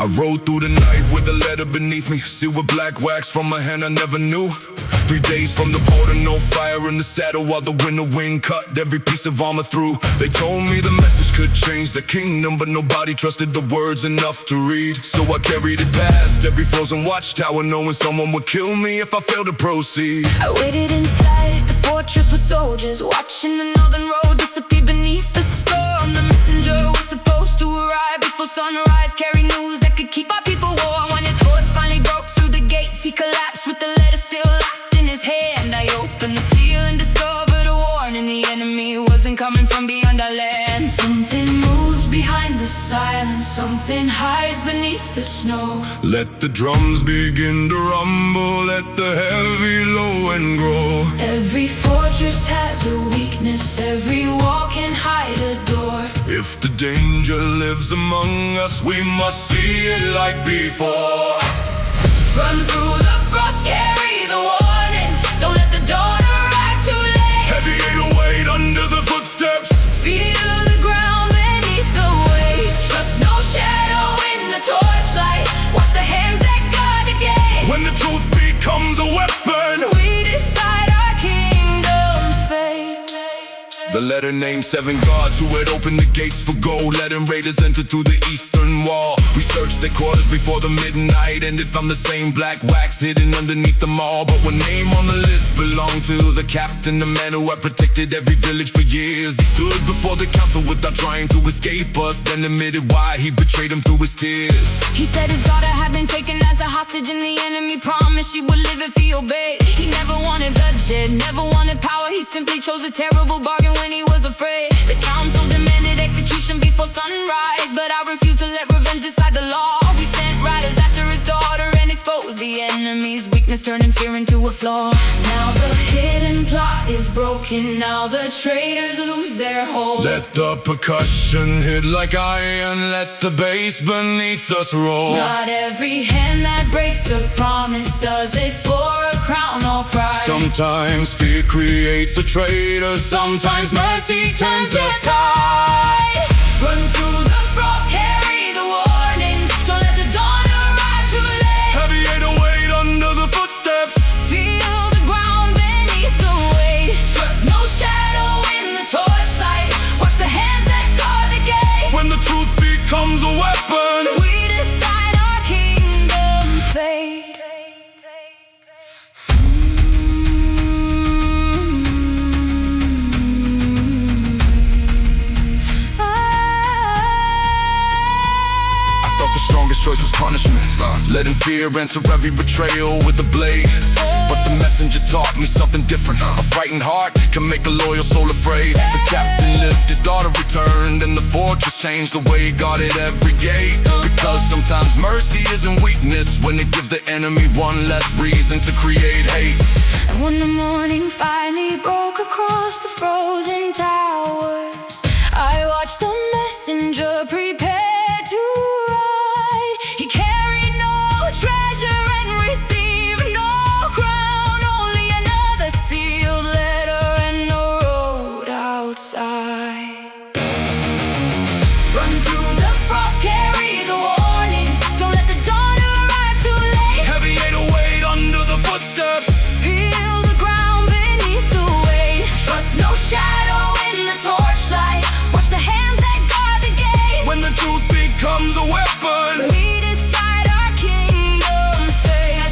I rode through the night with a letter beneath me, sealed with black wax from a hand I never knew. 3 days from the border, no fire in the saddle, while the winter wind cut every piece of armor through. They told me the message could change the kingdom, but nobody trusted the words enough to read. So I carried it past every frozen watchtower, knowing someone would kill me if I failed to proceed. I waited inside the fortress with soldiers, watching the northern road disappear beneath the storm. The messenger was supposed to arrive before sunrise, carry news that could keep our people warm. When his horse finally broke through the gates, he collapsed with the letter still locked in his hand. I opened the seal and discovered a warning. The enemy wasn't coming from beyond our land. Something moves behind the silence, something hides beneath the snow. Let the drums begin to rumble, let the heavy low and grow. Every fortress has a weakness, every wall can hide a door. If the danger lives among us, we must see it like before. Run through the frost, carry the warning. Don't let the dawn arrive too late. Heavy 808 under the footsteps. Feel the ground beneath the weight. Trust no shadow in the torchlight. Watch the hands that guard the gate. When the truth becomes a weapon, we decide our kingdom's fate. the letter named 7 guards who had opened the gates for gold, letting raiders enter through the eastern wall. We searched their quarters before the midnight ended, found the same black wax hidden underneath them all. But one name on the list belonged to the captain, the man who had protected every village for years. He stood before the council without trying to escape us, then admitted why he betrayed him through his tears. He said his daughter had been taken as a hostage, and the enemy promised she would live if he obeyed. He never wanted bloodshed, never wanted power. He simply chose a terrible bargain when he was afraid. The council demanded execution before sunrise, but I refused to let revenge decide the law. We sent riders after his daughter and exposed the enemy's weakness, turning fear into a flaw. Now the hidden plot is broken, now the traitors lose their hold. Let the percussion hit like iron, let the bass beneath us roll. Not every hand that breaks a promise does it for a crown or pride. Sometimes fear creates a traitor, sometimes mercy turns the tide. Run through the frost, carry the warning. Don't let the dawn arrive too late. Heavy 808 under the footsteps. Feel the ground beneath the weight. Trust no shadow in the torchlight. Watch the hands that guard the gate. When the truth becomes a weapon, we decide our kingdom's fate. the strongest choice was punishment, letting fear answer every betrayal with a blade. But the messenger taught me something different. A frightened heart can make a loyal soul afraid. The captain lived, his daughter returned, and the fortress changed the way he guarded every gate. Because sometimes mercy isn't weakness, when it gives the enemy one less reason to create hate. And when the morning finally broke across the frozen towers, I watched the messenger prepare to ride. He carried no treasure and received no crown, only another sealed letter and a road outside. Run through the frost, carry the warning. Don't let the dawn arrive too late. Heavy 808 under the footsteps. Feel the ground beneath the weight. Trust no shadow in the torchlight. Watch the hands that guard the gate. When the truth becomes a weapon, we decide our kingdom's fate.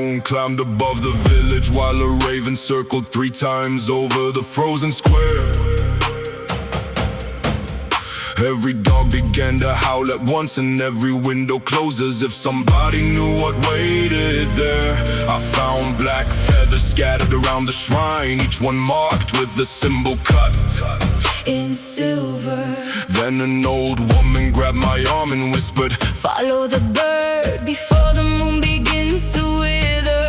moon climbed above the village, while a raven circled 3 times over the frozen square. Every dog began to howl at once, and every window closed as if somebody knew what waited there. I found black feathers scattered around the shrine, each one marked with the symbol cut in silver. Then an old woman grabbed my arm and whispered, "Follow the bird before the moon begins to wither."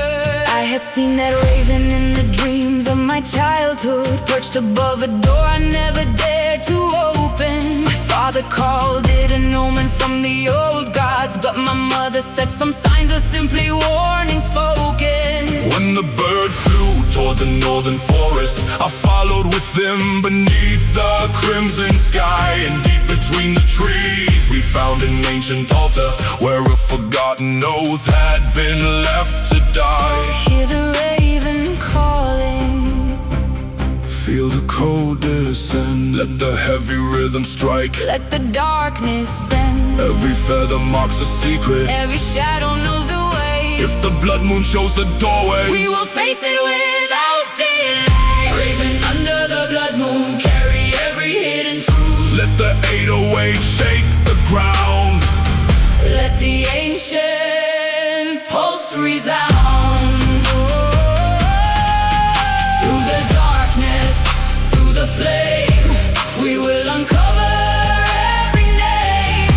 I had seen that raven in the dreams of my childhood, perched above a door I never dared to open. My father called it an omen from the old gods, but my mother said some signs are simply warning spoken. When the bird flew toward the northern forest, I followed with them beneath the crimson sky. And deep between the trees we found an ancient altar, where a forgotten oath had been left to die. Hear the raven calling, feel the cold descend. Let the heavy rhythm strike, let the darkness bend. Every feather marks a secret, every shadow knows the way. If the blood moon shows the doorway, we will face it without delay. Raven under the blood moon, carry every hidden truth. Let the 808 shake the ground, let the ancient pulse resound. Through the darkness, through the flame, we will uncover every name.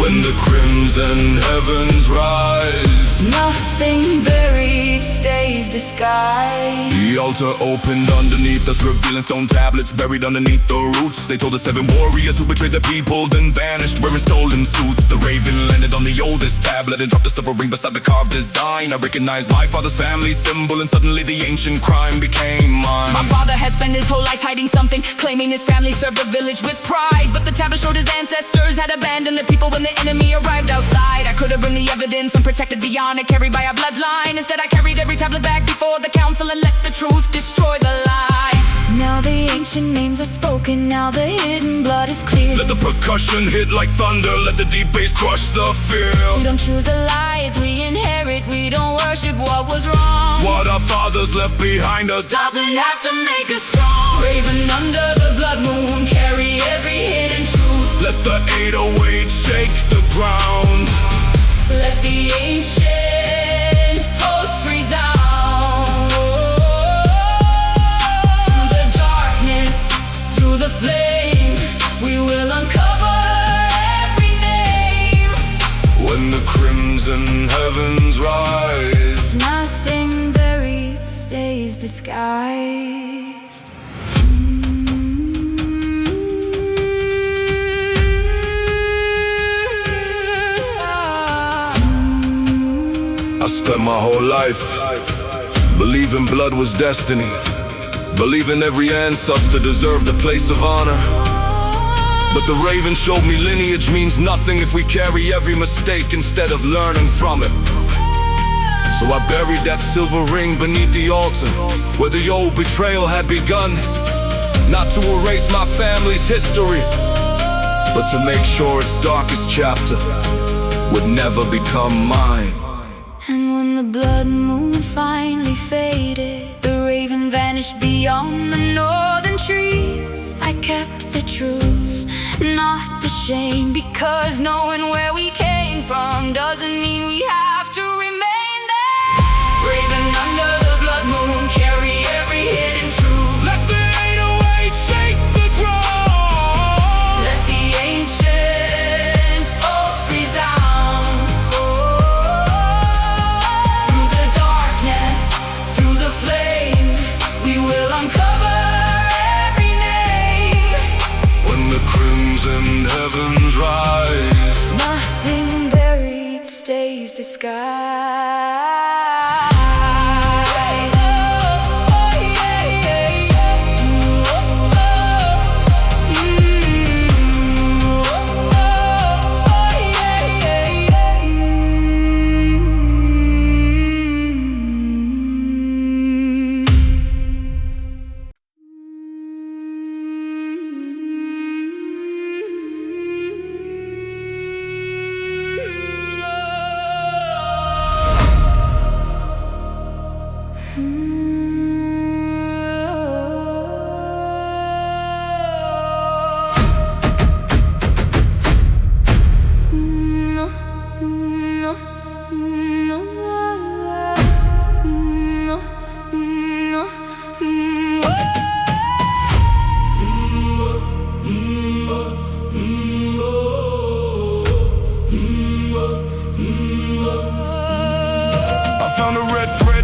When the crimson heavens rise, nothing buried stays disguised. The altar opened underneath us, revealing stone tablets buried underneath the roots. They told the 7 warriors who betrayed the people, then vanished wearing stolen suits. The raven landed on the oldest tablet and dropped a silver ring beside the carved design. I recognized my father's family symbol, and suddenly the ancient crime became mine. My father had spent his whole life hiding something, claiming his family served the village with pride. But the tablet showed his ancestors had abandoned the people when the enemy arrived outside. I could have burned the evidence and protected the honor carried by a bloodline. Instead I carried every tablet back before the council and let the truth destroy the lie. Now the ancient names are spoken, now the hidden blood is clear. Let the percussion hit like thunder, let the deep bass crush the fear. We don't choose the lies we inherit, we don't worship what was wrong. What our fathers left behind us doesn't have to make us strong. Raven under the blood moon, carry every hidden truth. Let the 808 shake the ground, let the ancient pulse resound. Through the darkness, through the flame, we will uncover every name. When the crimson heavens rise, nothing buried stays disguised. I spent my whole life believing blood was destiny, believing every ancestor deserved a place of honor. But the raven showed me lineage means nothing if we carry every mistake instead of learning from it. So I buried that silver ring beneath the altar, where the old betrayal had begun. Not to erase my family's history, but to make sure its darkest chapter would never become mine. And when the blood moon finally faded, the raven vanished beyond the northern trees. I kept the truth, not the shame, because knowing where we came from doesn't mean we have to remain there. Raven under the blood moon, carry every hidden truth. Let the 808 shake the ground, let the ancient pulse resound. Through the darkness, through the flame, we will uncover every name. when the crimson heavens rise, nothing buried stays disguised.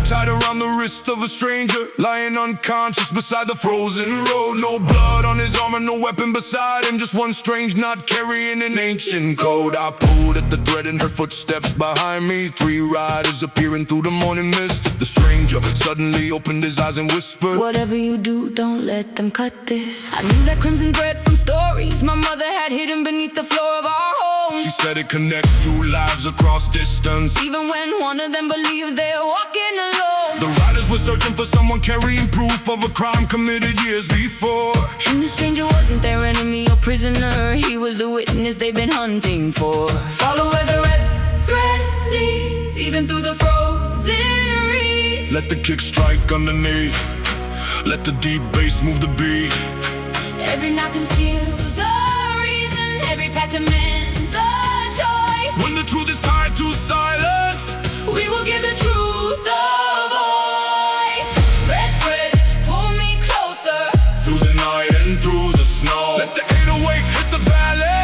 tied around the wrist of a stranger, lying unconscious beside the frozen road. No blood on his armor, no weapon beside him, just one strange knot carrying an ancient code. I pulled at the thread and heard footsteps behind me. 3 riders appearing through the morning mist. The stranger suddenly opened his eyes and whispered, "Whatever you do, don't let them cut this." I knew that crimson thread from stories my mother had hidden beneath the floor of our home. she said it connects 2 lives across distance, Even when one of them believes they're walking alone. the riders were searching for someone carrying proof of a crime committed years before. And the stranger wasn't their enemy or prisoner, he was the witness they've been hunting for. Follow where the red thread leads, even through the frozen reeds. Let the kick strike underneath, let the deep bass move the beat. Every knot conceals a reason, every path demands a choice. When the truth is tied to silence, We will give the truth a voice. Red thread, pull me closer. through the night and through the snow. Let the 808 hit the valley.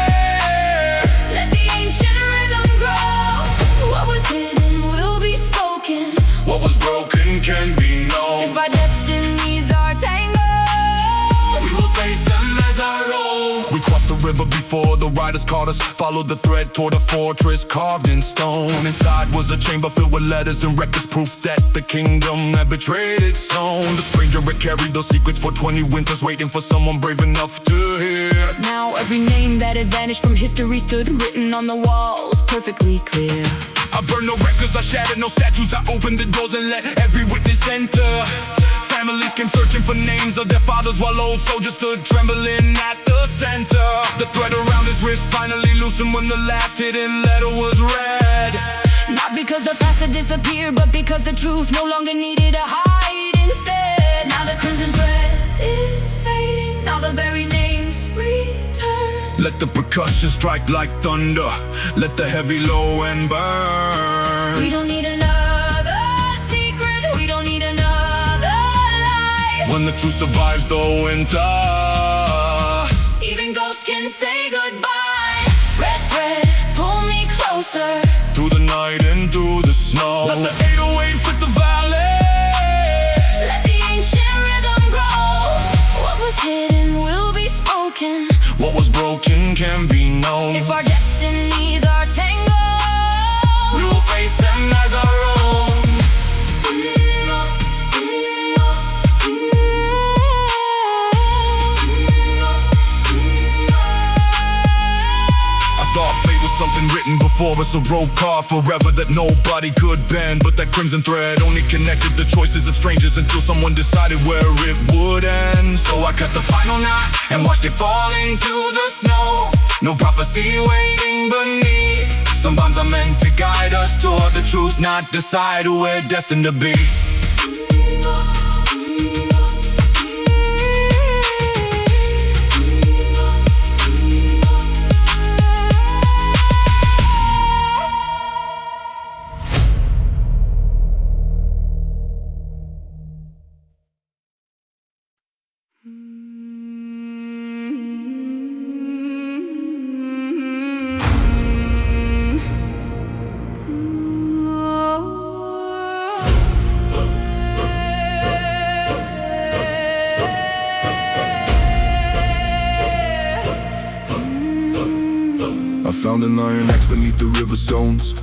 Let the ancient rhythm grow. What was hidden will be spoken. What was broken can be known. If our destinies are tangled, We will face them as our own. We crossed the river before the riders caught us. Followed the thread toward a fortress carved in stone. Inside was a chamber filled with letters and records, proof that the kingdom had betrayed its own. The stranger had carried those secrets for 20 winters, waiting for someone brave enough to hear. now every name that had vanished from history stood written on the walls, perfectly clear. I burned no records, I shattered no statues. I opened the doors and let every witness enter. Families came searching for names of their fathers, while old soldiers stood trembling at the center. The thread around his wrist finally loosened when the last hidden letter was read. Not because the past had disappeared, but because the truth no longer needed to hide instead. Now the crimson thread is fading, now the buried names return. Let the percussion strike like thunder, let the heavy low end burn. We don't need another secret, we don't need another lie. When the truth survives the winter, Even ghosts can say goodbye. Red thread, pull me closer. through the night and through the snow. Let the 808 fit the valley. Let the ancient rhythm grow. What was hidden will be spoken. What was broken can be known. If our destinies are tangled, We will face them as our own. I thought fate was something written before us, a road carved forever that nobody could bend. But that crimson thread only connected the choices of strangers until someone decided where it would end. So I cut the final knot and watched it fall into the snow. No prophecy waiting beneath. Some bonds are meant to guide us toward the truth, not decide who we're destined to be. I found an iron axe beneath the river stones,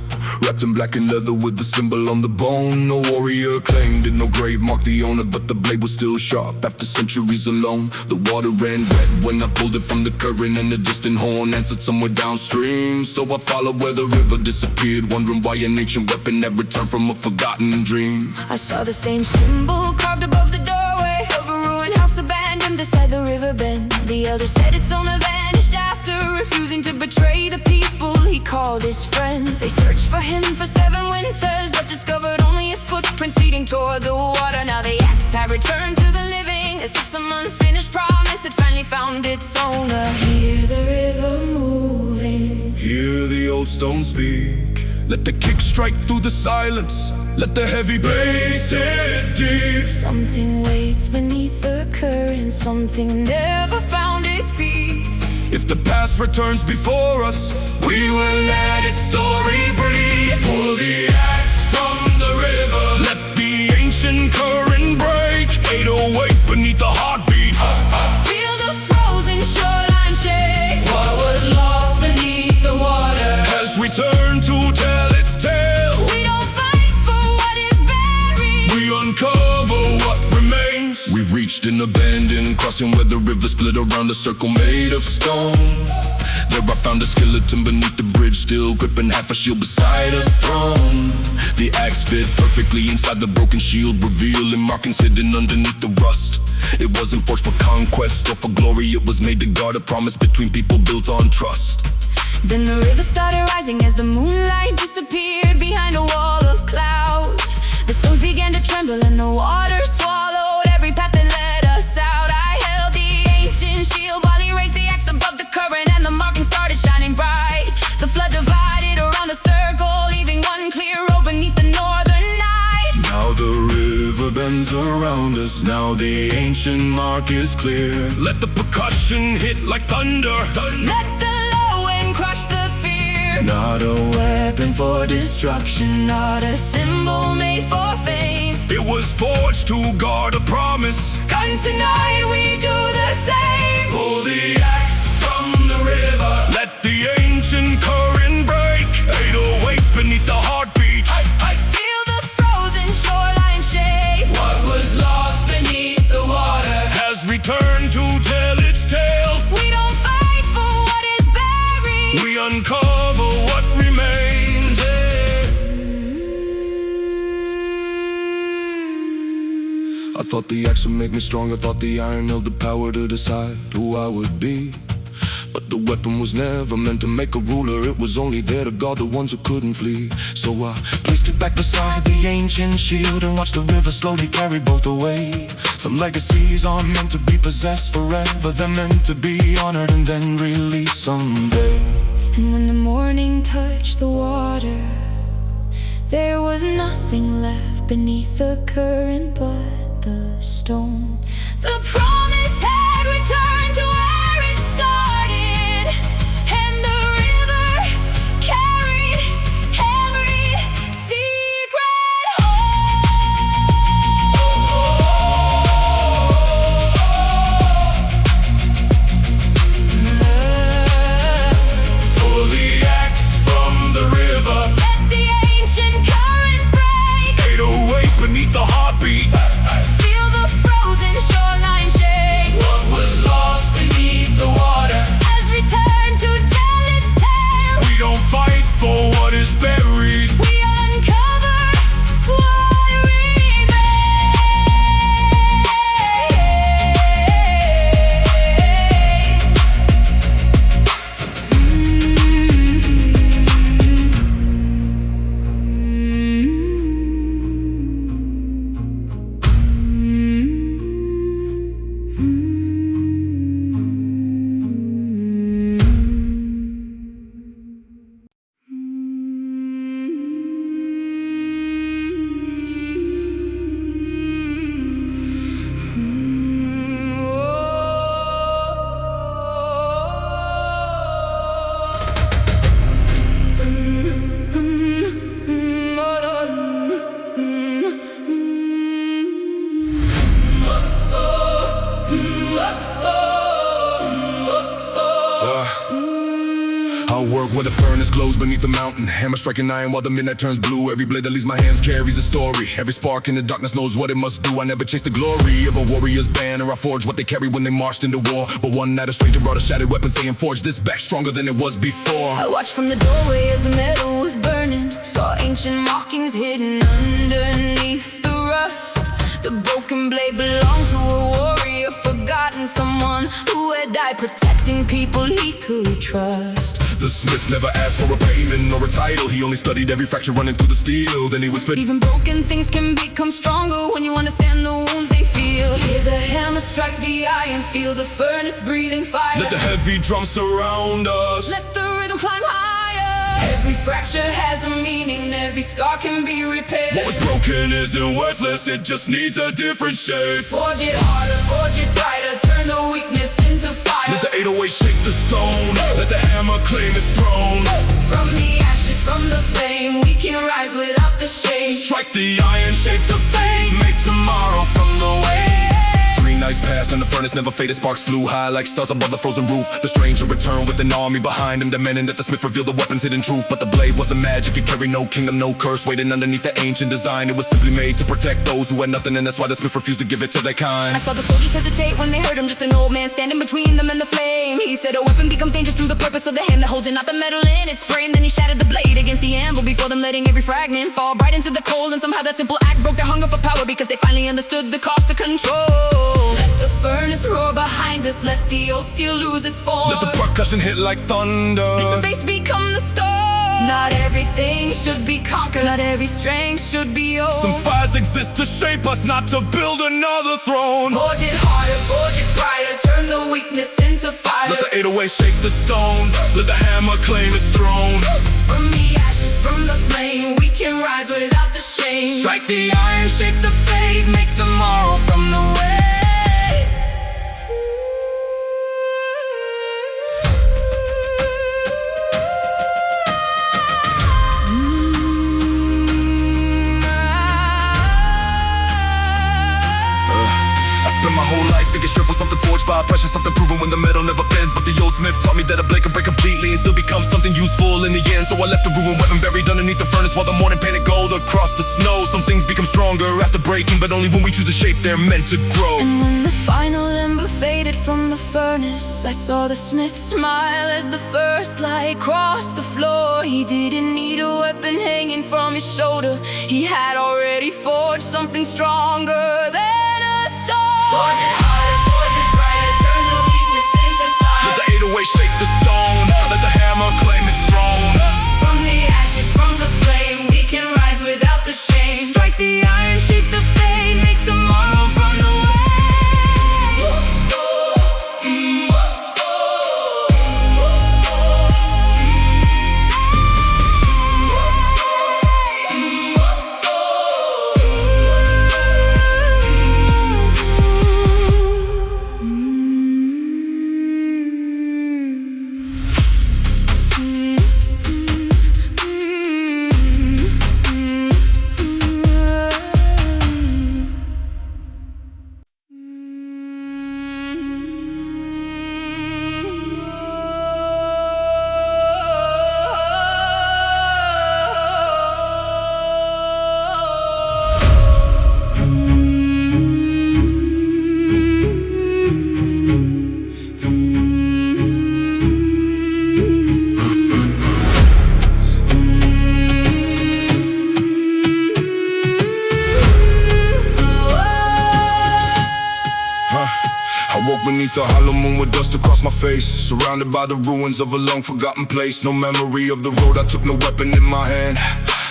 wrapped in blackened leather with the symbol on the bone. No warrior claimed it, no grave marked the owner, but the blade was still sharp after centuries alone. The water ran red when I pulled it from the current, and the distant horn answered somewhere downstream. So I followed where the river disappeared, wondering why an ancient weapon had returned from a forgotten dream. I saw the same symbol carved above the doorway of a ruined house abandoned beside the river bend. The elder said its owner vanished after refusing to betray the people he called his friends. They searched for him for 7 winters, but discovered only his footprints leading toward the water. Now the axe had returned to the living, as if some unfinished promise had finally found its owner. Hear the river moving, Hear the old stone speak. Let the kick strike through the silence, let the heavy bass hit deep. something waits beneath the current, something never found its peace. If the past returns before us, we will let its story breathe. Pull the axe from the river, let the reached an abandoned crossing where the river split around a circle made of stone. There I found a skeleton beneath the bridge, still gripping half a shield beside a throne. The axe fit perfectly inside the broken shield, revealing markings hidden underneath the rust. It wasn't forged for conquest or for glory, it was made to guard a promise between people built on trust. Then the river started rising as the moonlight disappeared behind a wall of cloud. The stones began to tremble and the water swallowed every path that led us out. I held the ancient shield while he raised the axe above the current, and the markings started shining bright. The flood divided around the circle, leaving one clear road beneath the northern night. Now the river bends around us, now the ancient mark is clear. Let the percussion hit like thunder. Let the low wind crush the fear. Not a weapon for destruction, Not a symbol made for fame. it was forged to guard a promise. Come tonight, we do the same. Pull the axe from the river, let the ancient current break. 808 beneath the heartbeat. Feel the frozen shoreline shake. What was lost beneath the water has returned to tell its tale. We don't fight for what is buried. We uncover what remains. I thought the axe would make me strong, I thought the iron held the power to decide who I would be. But the weapon was never meant to make a ruler, it was only there to guard the ones who couldn't flee. So I placed it back beside the ancient shield and watched the river slowly carry both away. Some legacies aren't meant to be possessed forever, they're meant to be honored and then released someday. And when the morning touched the water, there was nothing left beneath the current but the stone. The promise had returned to where it started, and the river carried every secret Pull the axe from the river, Let the ancient current break. 808 beneath the heartbeat. Feel the frozen shoreline shake. What was lost beneath the water Has returned to tell its tale. we don't fight for what is buried. We uncover what remains. I'll work where the furnace glows beneath the mountain, hammer striking iron while the midnight turns blue. Every blade that leaves my hands carries a story. Every spark in the darkness knows what it must do. I never chase the glory of a warrior's banner, I forged what they carried when they marched into war. But one night a stranger brought a shattered weapon, saying forge this back stronger than it was before. I watched from the doorway as the metal was burning, saw ancient markings hidden underneath the rust. The broken blade belonged to a warrior, forgotten, someone who had died protecting people he could trust. The smith never asked for a payment or a title, he only studied every fracture running through the steel. Then he whispered, Even broken things can become stronger when you understand the wounds they feel. Hear the hammer strike the iron, feel the furnace breathing fire. let the heavy drums surround us. Let the rhythm climb higher. Every fracture has a meaning, every scar can be repaired. What was broken isn't worthless, it just needs a different shape. Forge it harder, forge it brighter, turn the weakness into fire. Let the 808 shake the stone, let the hammer claim its throne. From the ashes, from the flame, we can rise without the shame. Strike the iron, shape the fate, make tomorrow from the way. 3 nights passed in the furnace never faded. Sparks flew high like stars above the frozen roof. The stranger returned with an army behind him, demanding that the smith reveal the weapon's hidden truth. But the blade wasn't magic, it carried no kingdom, no curse, waiting underneath the ancient design. It was simply made to protect those who had nothing, and that's why the smith refused to give it to their kind. I saw the soldiers hesitate when they heard him, just an old man standing between them and the flame. He said a weapon becomes dangerous through the purpose of the hand that holds it, not the metal in its frame. Then he shattered the blade against the anvil before them, letting every fragment fall right into the cold. And somehow that simple act broke their hunger for power, because they finally understood the cost of control. Let the furnace roar behind us, let the old steel lose its form. Let the percussion hit like thunder, let the bass become the storm. Not everything should be conquered, not every strength should be owned. Some fires exist to shape us, not to build another throne. Forge it harder, forge it brighter, turn the weakness into fire. Let the 808 shake the stone, let the hammer claim its throne. From the ashes, from the flame, we can rise without the shame. Strike the iron, shake the fate, make tomorrow from the way. My whole life thinking straight for something forged by pressure, something proven when the metal never bends. But the old smith taught me that a blade can break completely and still become something useful in the end. So I left the ruined weapon buried underneath the furnace, while the morning painted gold across the snow. Some things become stronger after breaking, but only when we choose the shape they're meant to grow. And when the final ember faded from the furnace, I saw the smith smile as the first light crossed the floor. He didn't need a weapon hanging from his shoulder, he had already forged something stronger than a sword. Forge it harder, forge it brighter, turn the weakness into fire. Let the 808 shake the stone, let the hammer claim its throne. From the ashes, from the flame, we can rise without the shame. Strike the iron, shake the fate, make tomorrow from the way. Beneath the hollow moon with dust across my face, surrounded by the ruins of a long-forgotten place. No memory of the road, I took no weapon in my hand,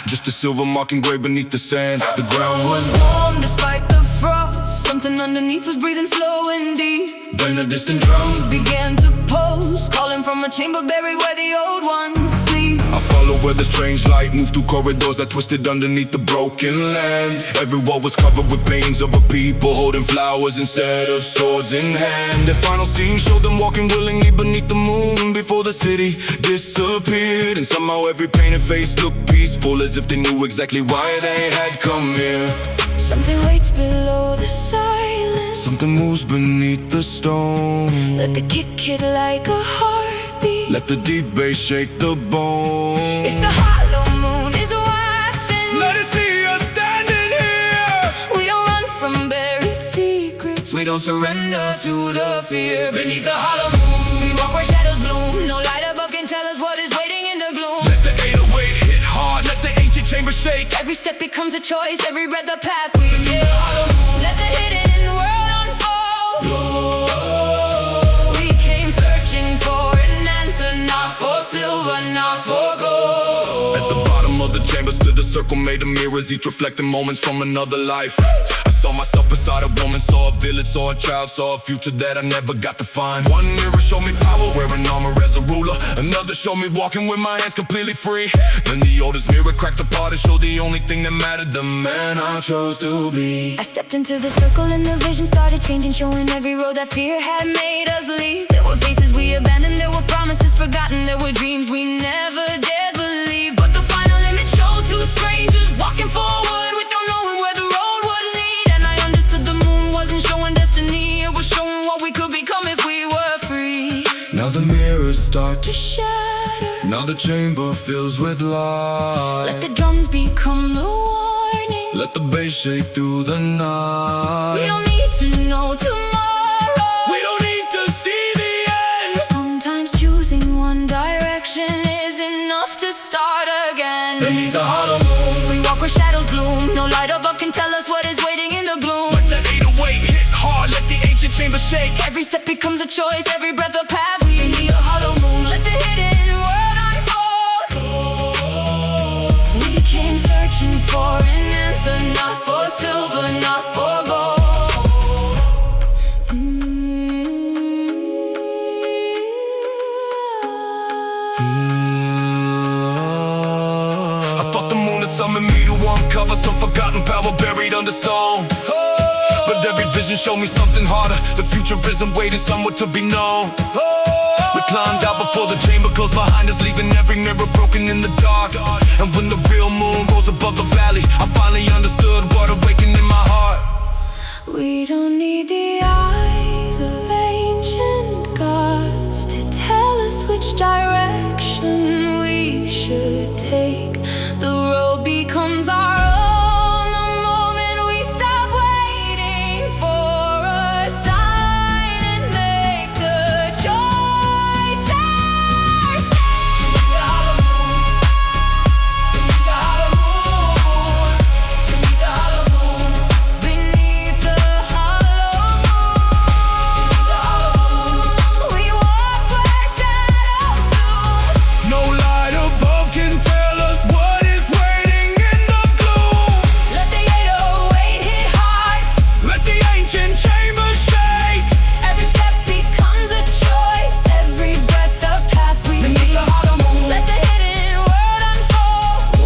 just a silver mark engraved beneath the sand. The ground was warm despite the frost, something underneath was breathing slow and deep. Then a distant drum began to pulse, calling from a chamber buried where the old ones sleep. I followed where the strange light moved through corridors that twisted underneath the broken land. Every wall was covered with paintings of a people holding flowers instead of swords in hand. The final scene showed them walking willingly beneath the moon before the city disappeared. And somehow every painted face looked peaceful, as if they knew exactly why they had come here. Something waits below the silence, something moves beneath the stone. Let the kick hit like a heartbeat, let the deep bass shake the bone. It's the hollow moon is watching, let it see us standing here. We don't run from buried secrets, we don't surrender to the fear. Beneath the hollow moon, we walk where shadows bloom. No light above can tell us what is waiting in the gloom. Let the 808 hit hard, let the ancient chamber shake. Every step becomes a choice, every breath a path we take. Let the hidden world unfold. We came searching for an answer, not for silver, not for gold. At the bottom of the chamber stood a circle made of mirrors, each reflecting moments from another life. I saw myself beside a woman, saw a village, saw a child, saw a future that I never got to find. One mirror showed me power, wearing armor as a ruler. Another showed me walking with my hands completely free. Then the oldest mirror cracked apart and showed the only thing that mattered, the man I chose to be. I stepped into the circle and the vision started changing, showing every road that fear had made us leave. There were faces we abandoned, there were promises forgotten, there were dreams we never dared believe. But the final image showed two strangers walking forward without knowing where the road would lead. And I understood the moon wasn't showing destiny, it was showing start to shatter. Now the chamber fills with light. Let the drums become the warning. Let the bass shake through the night. We don't need to know tomorrow. We don't need to see the end. Sometimes choosing one direction is enough to start again. Beneath the hollow moon, we walk where shadows bloom. No light above can tell us what is waiting in the gloom. let that 808 hit hard. Let the ancient chamber shake. Every step becomes a choice, every breath a path. We need a hollow moon, let the hidden word unfold. We came searching for an answer, not for silver, not for gold. I thought the moon had summoned me to uncover some forgotten power buried under stone. But every vision showed me something harder. The future isn't waiting somewhere to be known. We climbed out before the chamber closed behind us, leaving every mirror broken in the dark. And when the real moon rose above the valley, I finally understood what awakened in my heart. We don't need the eyes of ancient gods to tell us which direction we should take. The road becomes our own the moment we stop waiting for a sign and make the choice ourselves. Beneath the hollow moon, beneath the hollow moon, beneath the hollow moon, we walk where shadows bloom. No light above can tell us what is waiting in the gloom. Let the 808 hit hard. Let the ancient chamber shake. Every step becomes a choice, every breath a path we Beneath the hollow moon, let the hidden word unfold.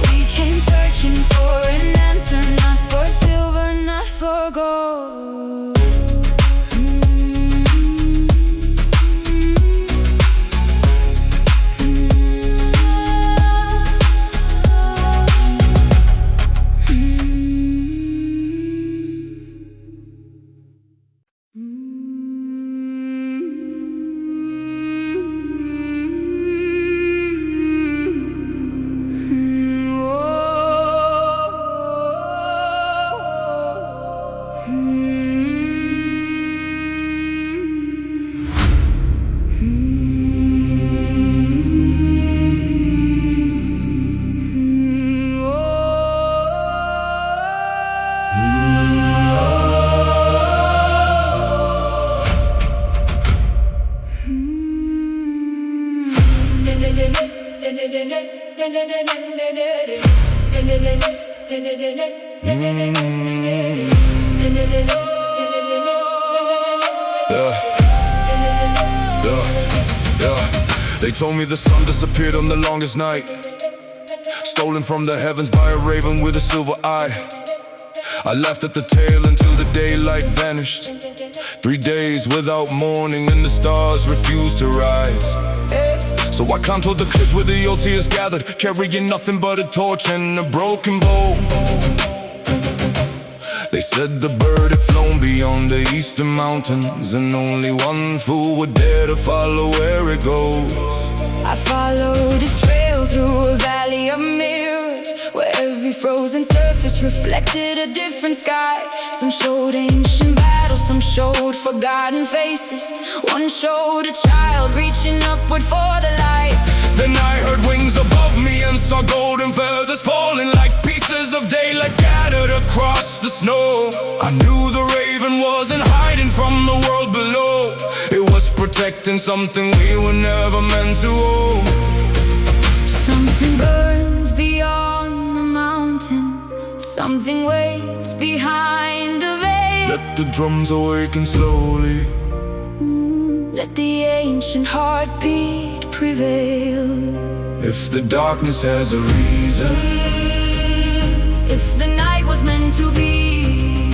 We came searching for an answer, not for silver, not for gold. They told me the sun disappeared on the longest night, stolen from the heavens by a raven with a silver eye. I laughed at the tale until the daylight vanished. 3 days without morning and the stars refused to rise. So I climbed toward the cliffs where the old tears gathered, carrying nothing but a torch and a broken bow. They said the bird had flown beyond the eastern mountains, and only one fool would dare to follow where it goes. I followed his trail through a valley of mirrors, where every frozen surface reflected a different sky. Some showed ancient battles, some showed forgotten faces. One showed a child reaching upward for the light. Then I heard wings above me and saw golden feathers falling like pieces of daylight scattered across the snow. I knew the raven wasn't hiding from the world below. It was protecting something we were never meant to own. Something burns beyond the mountain, something waits behind the veil. Let the drums awaken slowly. Let the ancient heartbeat prevail. If the darkness has a reason, if the night was meant to be,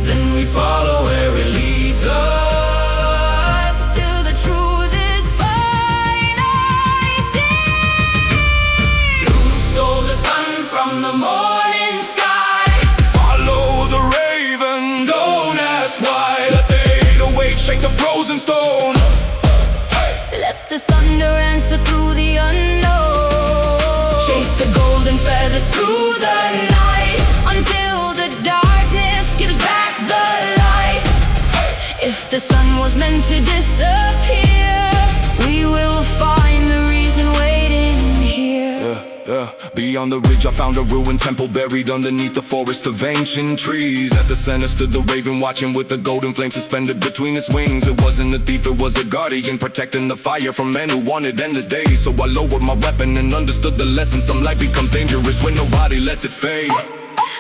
then we follow where it leads us till the truth is finally seen. Who stole the sun from the morning sky? Follow the raven, don't ask why. Let the 808 shake the frozen stone. feathers through the night, until the darkness gives back the light. If the sun was meant to disappear, we will find the reason waiting here. Beyond the ridge I found a ruined temple buried underneath the forest of ancient trees. At the center stood the raven watching with the golden flame suspended between its wings. It wasn't a thief, it was a guardian protecting the fire from men who wanted endless days. So I lowered my weapon and understood the lesson. Some light becomes dangerous when nobody lets it fade.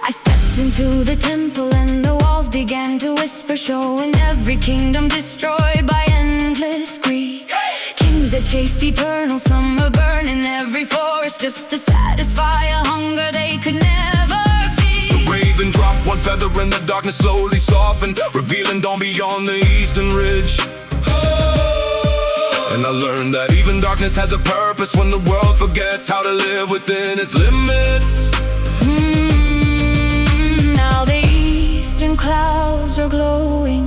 I stepped into the temple and the walls began to whisper, showing every kingdom destroyed by endless greed. Kings that chased eternal summer, burning every forest just to satisfy a hunger they could never feed. The raven dropped one feather and the darkness slowly softened, revealing dawn beyond the eastern ridge. And I learned that even darkness has a purpose when the world forgets how to live within its limits. Now the eastern clouds are glowing,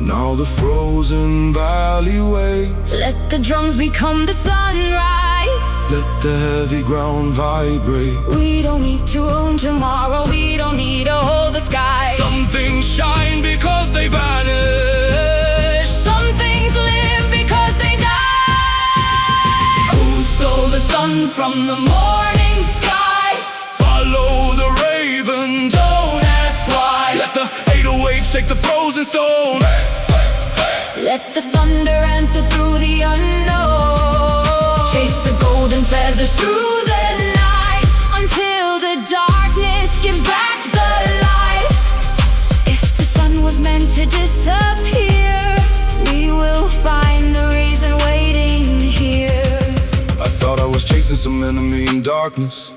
Now the frozen valley waits. let the drums become the sunrise. Let the heavy ground vibrate. We don't need to own tomorrow, we don't need to hold the sky. Some things shine because they vanish. Some things live because they die. Who stole the sun from the morning sky? Follow the raven, Don't ask why. let the 808 shake the frozen stone. Let the thunder answer through the unknown. Chase the golden feathers through the night, until the darkness gives back the light. If the sun was meant to disappear, we will find the reason waiting here. I thought I was chasing some enemy in darkness,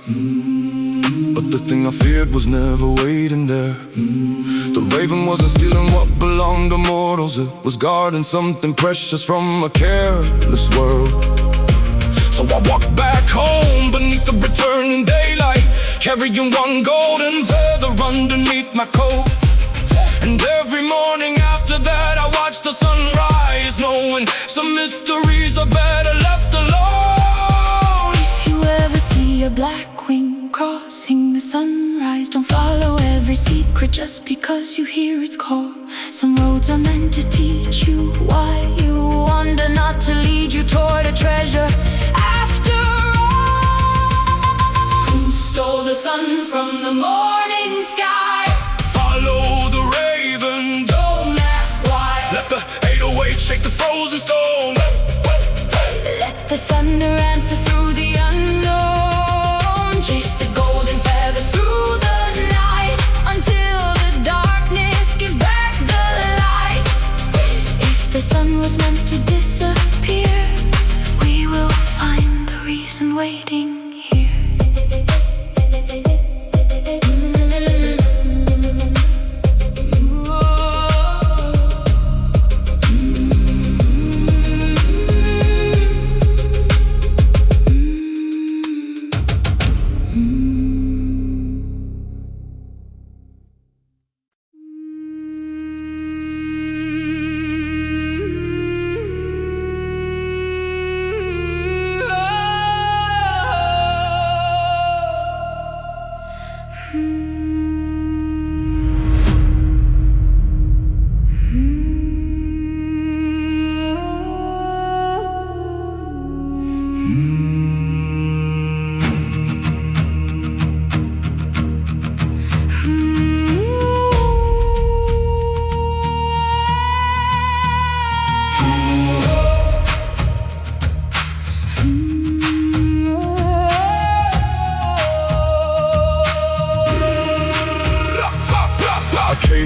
but the thing I feared was never waiting there. The raven wasn't stealing what belonged to mortals. It was guarding something precious from a careless world. So I walked back home beneath the returning daylight, carrying one golden feather underneath my coat. And every morning after that I watched the sunrise, knowing some mysteries are better left alone. If you ever see a black wing crossing the sunrise, don't follow every secret just because you hear its call. Some roads are meant to teach you why you wander, not to lead you toward a treasure. After all, who stole the sun from the morning sky? Follow the raven, Don't ask why. let the 808 shake the frozen stone. Let the thunder answer through the unknown. Chase the golden feathers through the night, until the darkness gives back the light. If the sun was meant to disappear, we will find the reason waiting here.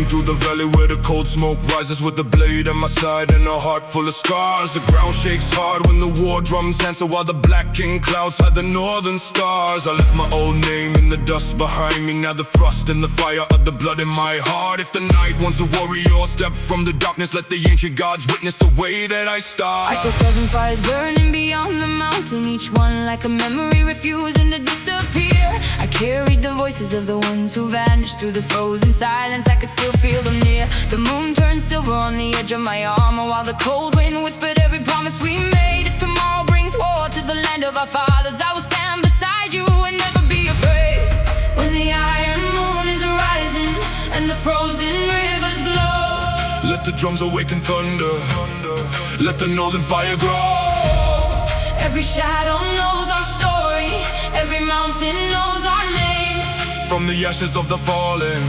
Through the valley where the cold smoke rises, with a blade at my side and a heart full of scars. The ground shakes hard when the war drums answer, while the black king clouds hide the northern stars. I left my old name in the dust behind me, now the frost and the fire of the blood in my heart. If the night wants a warrior, step from the darkness, let the ancient gods witness the way that I start. I saw 7 fires burning beyond the mountain, each one like a memory refusing to disappear. I carried the voices of the ones who vanished through the frozen silence. I could still feel them near. The moon turned silver on the edge of my armor, while the cold wind whispered every promise we made. If tomorrow brings war to the land of our fathers, I will stand beside you and never be afraid. the frozen rivers glow. Let the drums awaken thunder. Let the northern fire grow. Every shadow knows our story. Every mountain knows our name. From the ashes of the fallen,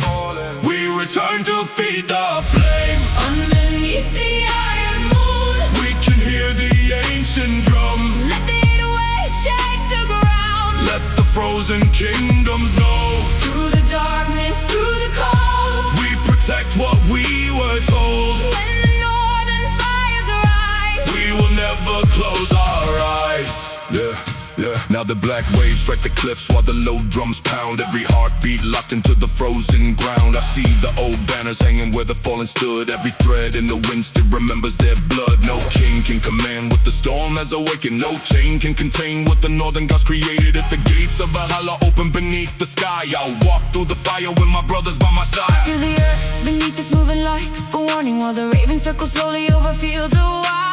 we return to feed the flame. Underneath the iron moon, We can hear the ancient drums. let the waves shake the ground. Let the frozen kingdoms know. Through the darkness, through the cold, We protect what we were told. when the northern fires rise, We will never close our eyes. Yeah. Now the black waves strike the cliffs while the low drums pound. Every heartbeat locked into the frozen ground. I see the old banners hanging where the fallen stood. Every thread in the wind still remembers their blood. No king can command what the storm has awakened. No chain can contain what the northern gods created. At the gates of Valhalla open beneath the sky, I'll walk through the fire with my brothers by my side. feel the earth beneath us moving like a warning, while the ravens circle slowly over fields of wide.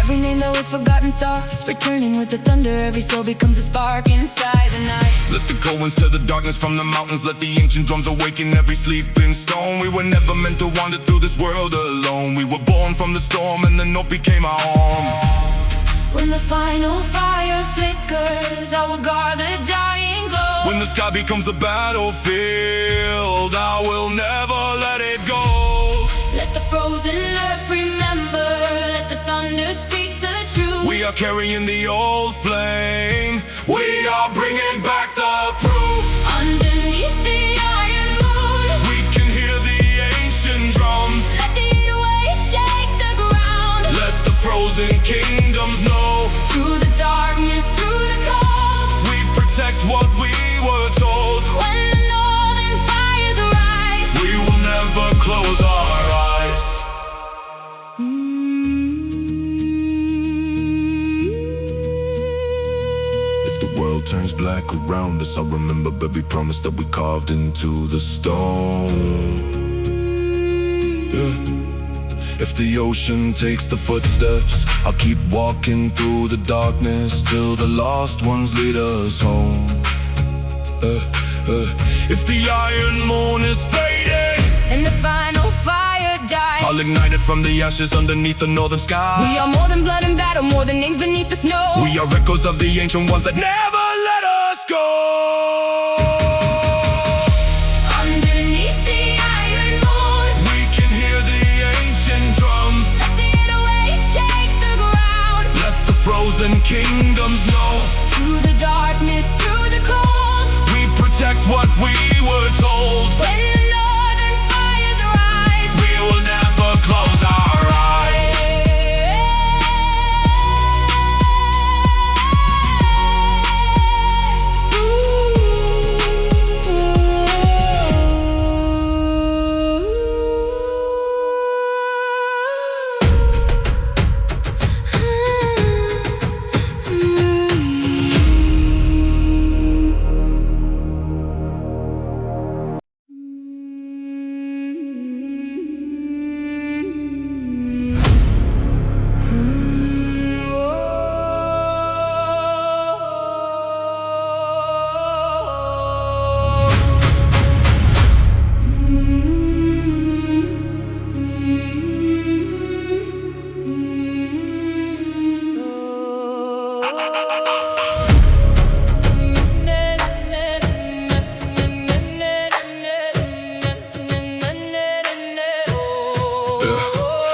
Every name that was forgotten starts returning with the thunder. Every soul becomes a spark inside the night. Let the goings to the darkness from the mountains. Let the ancient drums awaken every sleeping stone. We were never meant to wander through this world alone. We were born from the storm and the north became our home. When the final fire flickers, I will guard the dying glow. When the sky becomes a battlefield, I will never let it go. Let the frozen earth remember, let the thunder speak the truth. We are carrying the old flame. We are bringing back the proof. Underneath the iron moon, We can hear the ancient drums. let the waves shake the ground. Let the frozen kingdoms know. Through the darkness, through the cold, We protect what we were told. when the northern fires rise, We will never close our eyes. If the world turns black around us, I'll remember every promise that we carved into the stone. Yeah. If the ocean takes the footsteps, I'll keep walking through the darkness till the lost ones lead us home. If the iron moon is fading, and the final fire dies, I'll ignite it from the ashes underneath the northern sky. we are more than blood and battle, more than names beneath the snow. We are echoes of the ancient ones that never let us go. Underneath the iron moon, We can hear the ancient drums. let the waves shake the ground. Let the frozen kingdoms know. Through the darkness, through the cold, We protect what we were told. when the northern fires rise, We will never close our eyes.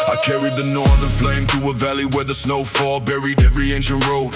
I carried the northern flame through a valley where the snowfall buried every ancient road.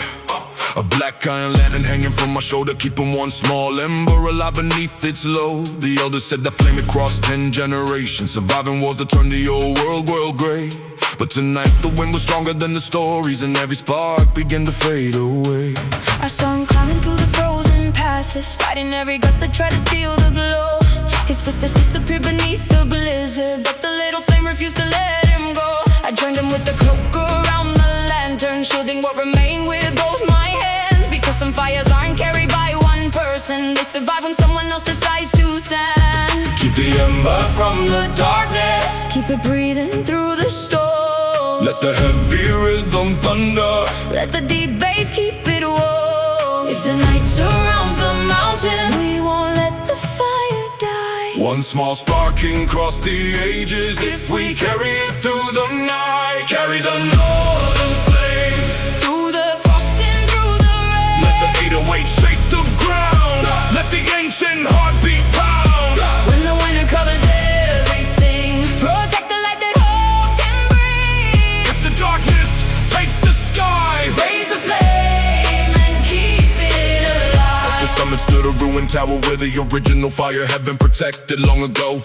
A black iron lantern hanging from my shoulder, keeping one small ember alive beneath its load. The elders said that flame had crossed 10 generations, surviving wars that turned the old world gray. But tonight the wind was stronger than the stories, and every spark began to fade away. I saw him climbing through the frozen passes, fighting every gust that tried to steal the glow. His footsteps disappeared beneath the blizzard, but the little flame refused to let him go. I joined him with the cloak around the lantern, shielding what remained with both my hands. Because some fires aren't carried by one person, they survive when someone else decides to stand. Keep the ember from the darkness, Keep it breathing through the storm. let the heavy rhythm thunder. Let the deep bass keep it warm. If the night surrounds the mountain, we won't let the fire die. One small spark can cross the ages if we carry it through the night. Carry the northern flame Through the frost and through the rain. Let the 808 shake the ground. Let the ancient heartbeat pound. When the winter covers everything, protect the light that hope can bring. If the darkness takes the sky, Raise the flame and keep it alive. the summits to the ruined tower where the original fire had been protected long ago.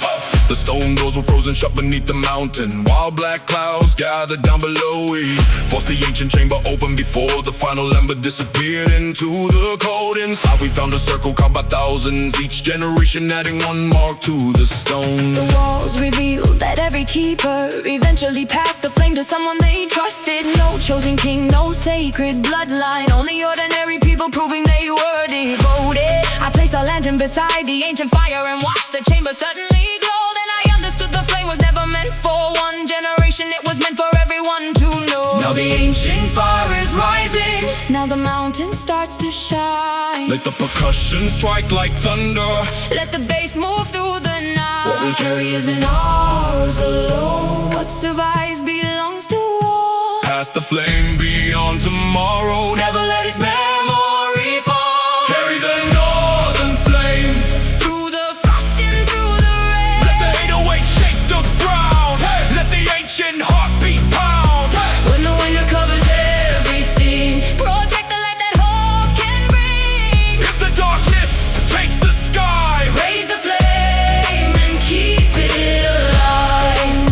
The stone doors were frozen shut beneath the mountain, while black clouds gathered down below. We forced the ancient chamber open before the final ember disappeared into the cold. Inside we found a circle carved by thousands, each generation adding one mark to the stone. The walls revealed that every keeper eventually passed the flame to someone they trusted. No chosen king, no sacred bloodline, only ordinary people proving they were devoted. I placed a lantern beside the ancient fire and watched the chamber suddenly glow. Then I understood the flame was never meant for one generation, it was meant for everyone to know. Now the ancient fire is rising. Now the mountain starts to shine. Let the percussion strike like thunder. Let the bass move through the night. What we carry isn't ours alone. What survives belongs to all. Past the flame, beyond tomorrow. Never let its memory fall. Carry the northern flame Through the frost and through the rain. Let the 808 shake the ground. Let the ancient heartbeat pound. When the winter covers everything, protect the light that hope can bring. If the darkness takes the sky, Raise the flame and keep it alive.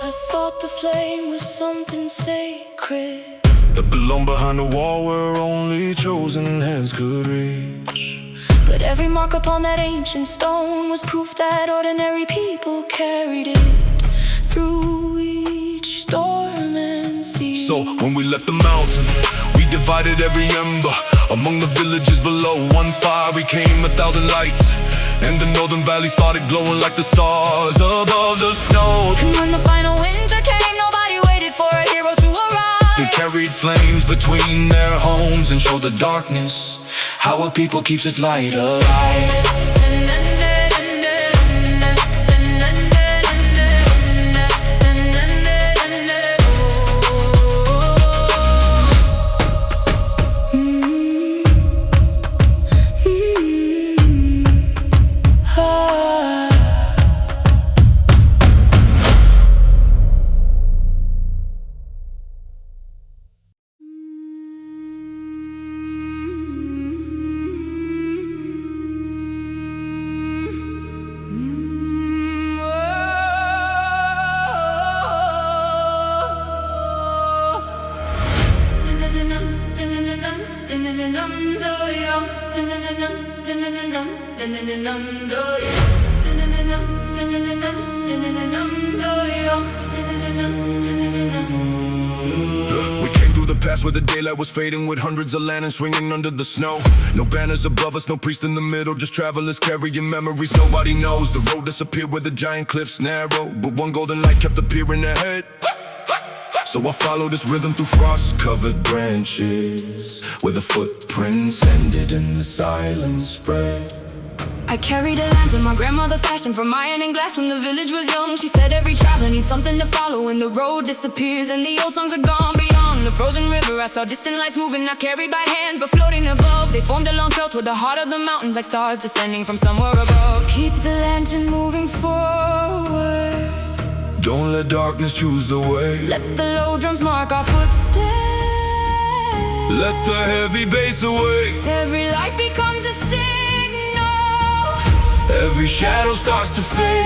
I thought the flame was something sacred, that belong behind the wall where only chosen hands could reach. but every mark upon that ancient stone was proof that ordinary people carried it through each storm and sea. So when we left the mountain, we divided every ember among the villages below. One fire became 1,000 lights, and the northern valley started glowing like the stars above the snow. And when the final winter came, nobody waited for a hero to arrive. They carried flames between their homes and showed the darkness how a people keeps its light alive. We came through the past where the daylight was fading, with hundreds of lanterns swinging under the snow. No banners above us, no priest in the middle, just travelers carrying memories nobody knows. The road disappeared where the giant cliffs narrow, but one golden light kept appearing ahead. So I followed this rhythm through frost-covered branches, where the footprints ended and the silence spread. I carried a lantern my grandmother fashioned from iron and glass when the village was young. She said every traveler needs something to follow when the road disappears and the old songs are gone. Beyond the frozen river I saw distant lights moving, not carried by hands but floating above. They formed a long trail toward the heart of the mountains, like stars descending from somewhere above. Keep the lantern moving forward. Don't let darkness choose the way. Let the low drums mark our footsteps. Let the heavy bass awake. Every light becomes a signal. Every shadow starts to fade.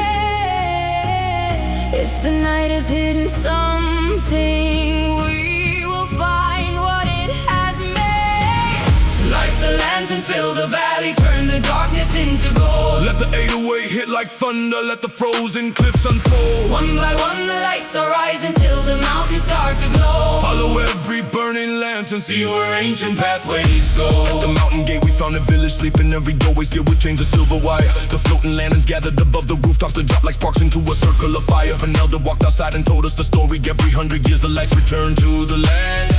If the night has hidden something, we will find what it has made. Like the lanterns fill the valley, turn the darkness into gold. Let the 808 hit like thunder, let the frozen cliffs unfold. One by one the lights arise until the mountains start to glow. Follow every burning lantern lantern, see where ancient pathways go. At the mountain gate we found a village sleeping, every doorway sealed with chains of silver wire. The floating lanterns gathered above the rooftops to drop like sparks into a circle of fire. An elder walked outside and told us the story. Every 100 years the lights return to the land.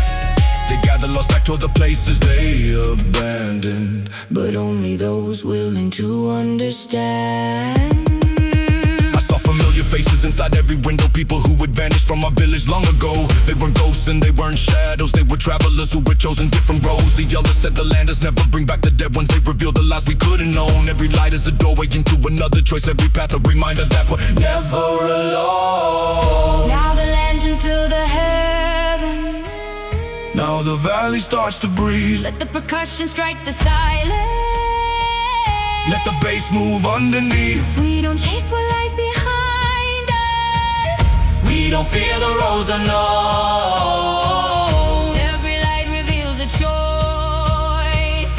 They gather lost back to the places they abandoned, but only those willing to understand. I saw familiar faces inside every window, people who had vanished from our village long ago. They weren't ghosts and they weren't shadows, they were travelers who were chosen different roads. The elders said the landers never bring back the dead ones, they revealed the lies we couldn't known. Every light is a doorway into another choice, every path a reminder that we're never alone. Now the lanterns fill the heavens, now the valley starts to breathe. let the percussion strike the silence. Let the bass move underneath. We don't chase what lies behind us, We don't fear the roads unknown. every light reveals a choice,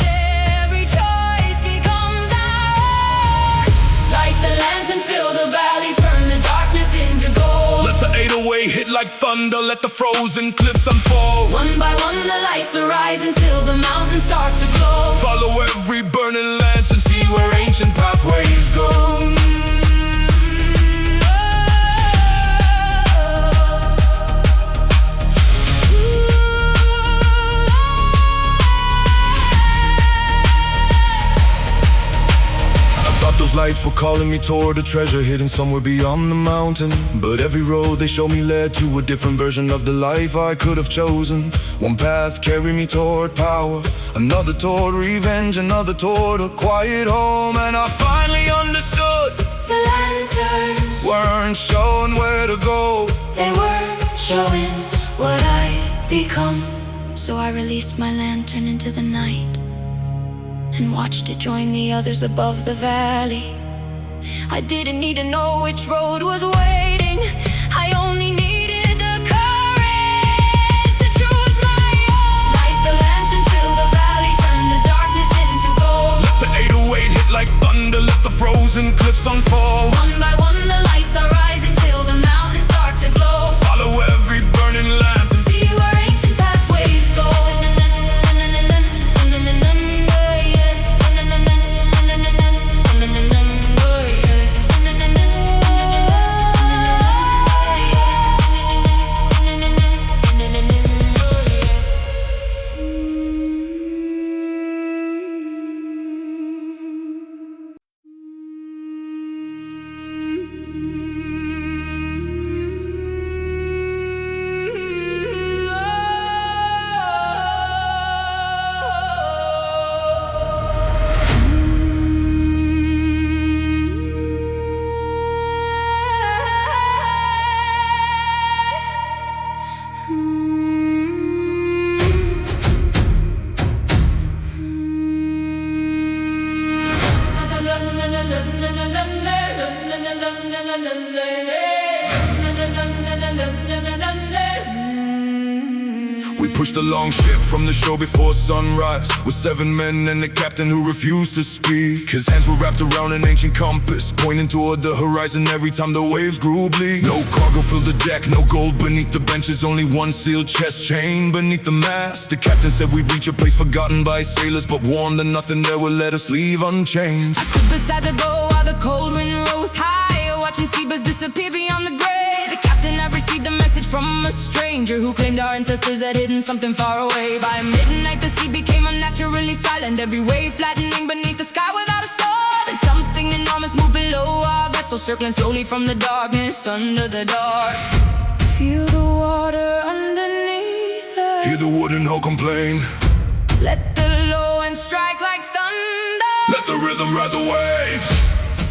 every choice becomes our own. Like the lanterns fill the valley, turn the darkness into gold. Let the 808 hit like thunder, let the frozen cliffs unfold. One by one the lights arise until the mountains start to glow. Follow every burning lantern, see where ancient pathways go. Those lights were calling me toward a treasure hidden somewhere beyond the mountain. But every road they showed me led to a different version of the life I could have chosen. One path carried me toward power, another toward revenge, another toward a quiet home. And I finally understood The lanterns weren't showing where to go, they were showing what I'd become. So I released my lantern into the night and watched it join the others above the valley. I didn't need to know which road was waiting, I only needed the courage to choose my own. Like the lanterns fill the valley, turn the darkness into gold. let the 808 hit like thunder, let the frozen cliffs unfold. One by one the lights are rising till the mountains start to glow. Follow every burning lantern, See where ancient pathways go. we pushed a long ship from the shore before sunrise, with 7 men and a captain who refused to speak. His hands were wrapped around an ancient compass, pointing toward the horizon every time the waves grew bleak. No cargo filled the deck, no gold beneath the benches, only one sealed chest chain beneath the mast. The captain said we'd reach a place forgotten by sailors, but warned that nothing there would let us leave unchanged. I stood beside the boat while the cold wind rose high, watching seabirds disappear beyond the gray. The captain had received a message from a stranger who claimed our ancestors had hidden something far away. By midnight the sea became unnaturally silent, every wave flattening beneath the sky without a storm. And something enormous moved below our vessel, circling slowly from the darkness under the dark. Feel the water underneath us, Hear the wooden hull complain, let the low end strike like thunder. let the rhythm ride the waves.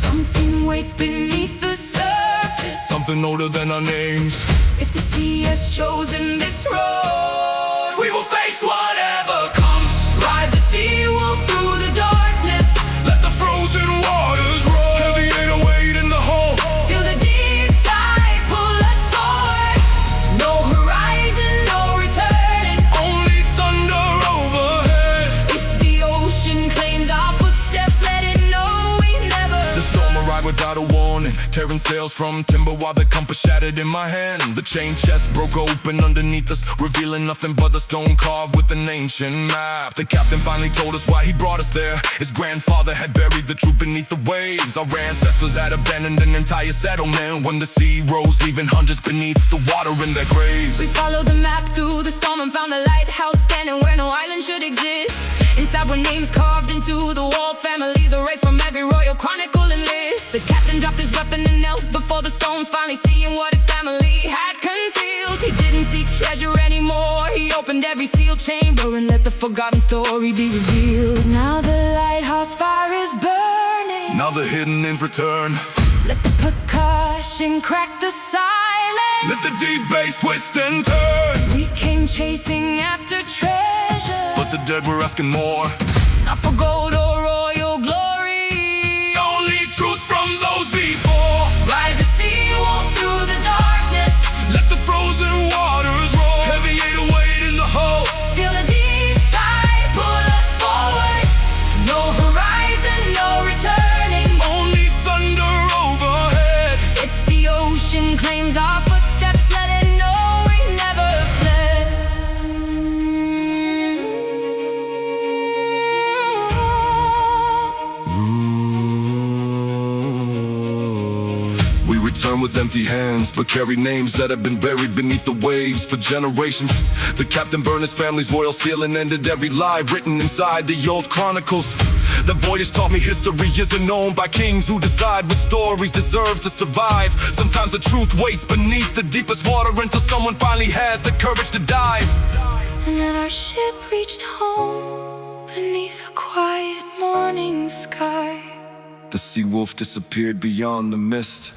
Something waits beneath the surface, Something older than our names. if the sea has chosen this road, we will face whatever comes. Ride the sea wolf through the darkness, Let the frozen waters roll. Heavy 808 in the hull. feel the deep tide pull us forward. No horizon, no returning. Only thunder overhead. If the ocean claims our footsteps, let it know we never. The storm arrived without a warning. tearing sails from timber while the compass shattered in my hand. The chain chest broke open underneath us, revealing nothing but the stone carved with an ancient map. The captain finally told us why he brought us there. His grandfather had buried the truth beneath the waves. Our ancestors had abandoned an entire settlement when the sea rose, leaving hundreds beneath the water in their graves. We followed the map through the storm and found the lighthouse standing where no island should exist. Inside were names carved into the walls, families erased from every royal chronicle and list. The captain dropped his weapon and knelt before the stones, finally seeing what his family had concealed. He didn't seek treasure anymore, he opened every sealed chamber and let the forgotten story be revealed. Now the lighthouse fire is burning, Now the hidden names return. let the percussion crack the silence. Let the deep bass twist and turn. We came chasing after treasure, But the dead were asking more. not for gold or royal glory, Only truth from those before. ride the sea wolf through the darkness. Let the frozen waters roll. Heavy 808 in the hull. Feel the deep tide pull us forward. No horizon, no returning. Only thunder overhead. If the ocean claims our footsteps, let it know we never fled. We return with empty hands, but carry names that have been buried beneath the waves for generations. The captain burned his family's royal seal and ended every lie written inside the old chronicles. The Voyage taught me history isn't known by kings who decide what stories deserve to survive. Sometimes the truth waits beneath the deepest water until someone finally has the courage to dive. And then our ship reached home beneath a quiet morning sky, The sea wolf disappeared beyond the mist.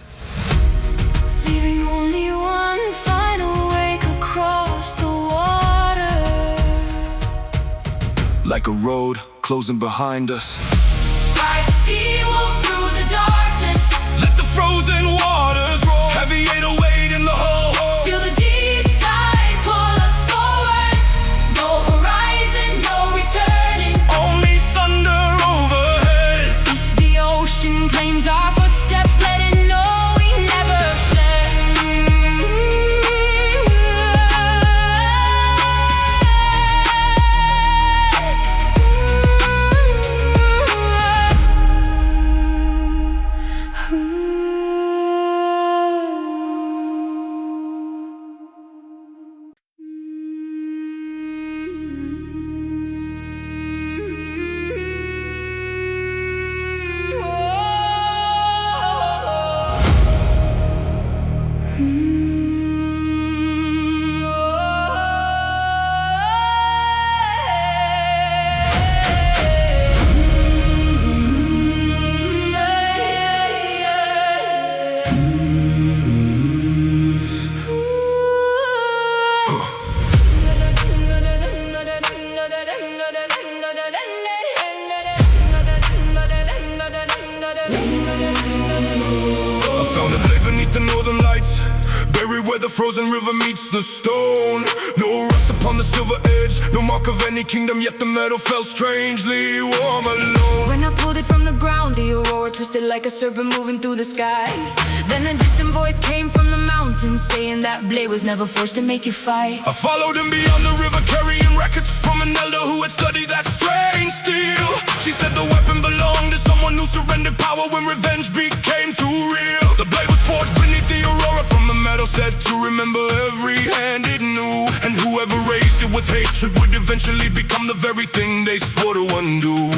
leaving only one final wake across the water. Like a road closing behind us. Ride the sea wolf through the darkness. Let the frozen waters roll. Heavy 808 in the hull. Feel the deep tide pull us forward. No horizon, no returning. Only thunder overhead. If the ocean claims our footsteps, let it know we never I found a blade beneath the northern lights, buried where the frozen river meets the stone. No rust upon the silver edge, no mark of any kingdom, yet the metal felt strangely warm alone. When I pulled it from the ground, the aurora twisted like a serpent moving through the sky. Then a distant voice came from the mountains, saying that blade was never forced to make you fight. I followed him beyond the river, carrying records from an elder who had studied that strange steel. She said the weapon belonged to someone who surrendered power when revenge became too real. The blade was forged beneath the aurora from the metal, said to remember every hand it knew. And whoever raised it with hatred would eventually become the very thing they swore to undo.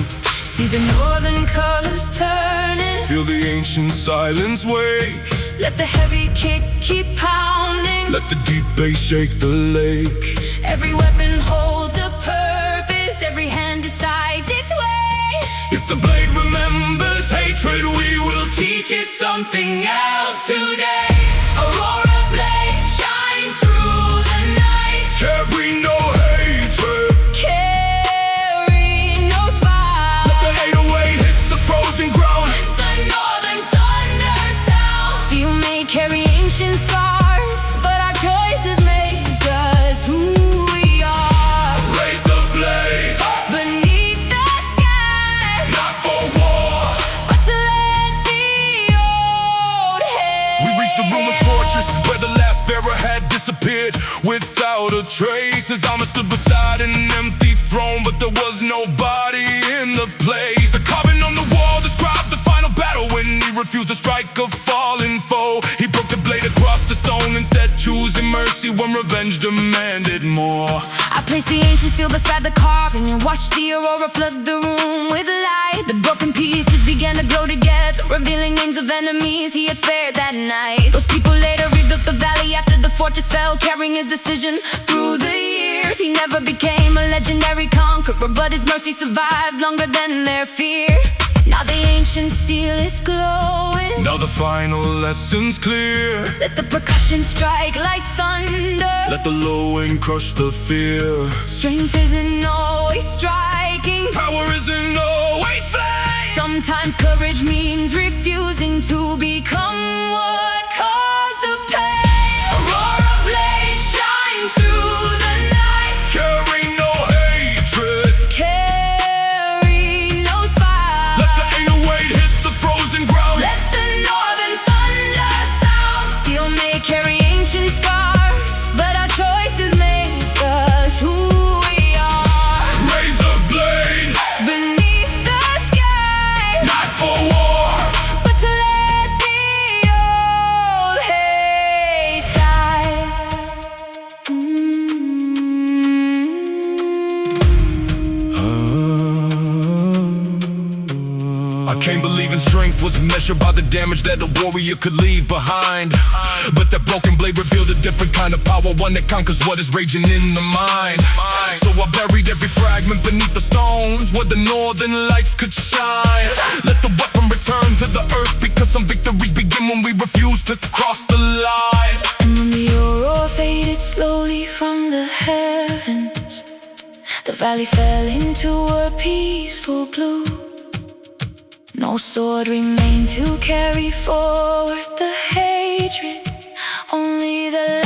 See the northern colors turning, Feel the ancient silence wake. let the heavy kick keep pounding. Let the deep bass shake the lake. Every weapon holds a purpose, every hand decides its way. If the blade remembers hatred, we will teach it something else today. Aurora Blade, shine through the night. Carry no hatred. Carry no spite. Let the 808 hit the frozen ground. The northern thunder sound. Steel may carry ancient scars, but our choices make us who we are. Raise the blade, Beneath the sky, not for war. but to let the old a trace as Alma stood beside an empty throne, but there was nobody in the place. The carving on the wall described the final battle when he refused to strike a fallen foe. He broke the blade across the stone, instead choosing mercy when revenge demanded more. I placed the ancient seal beside the carving and watched the aurora flood the room with light. The broken pieces began to glow together, revealing names of enemies he had spared that night. Those people later rebuilt the valley after the fortress fell, carrying his decision through the years. He never became a legendary conqueror, but his mercy survived longer than their fear. Now the ancient steel is glowing. Now the final lesson's clear. Let the percussion strike like thunder. Let the lowing crush the fear. Strength isn't always striking. Power isn't always flame. Sometimes courage means refusing to become what caused the pain. Aurora Blade shine through the night. Carry no hatred. Carry no spite. Let the inner weight hit the frozen ground. Let the northern thunder sound. Steel may carry ancient scars, but our choices make us who we are. Raise the blade, Beneath the sky, not for war, but to let the old hate die. I can't believe in strength was measured by the damage that a warrior could leave behind. But that broken blade revealed a different kind of power, one that conquers what is raging in the mind. So I buried every fragment beneath the stones where the northern lights could shine. Let the weapon return to the earth, because some victories begin when we refuse to cross the line. And when the aurora faded slowly from the heavens, the valley fell into a peaceful blue. No sword remained to carry forward the hatred, only the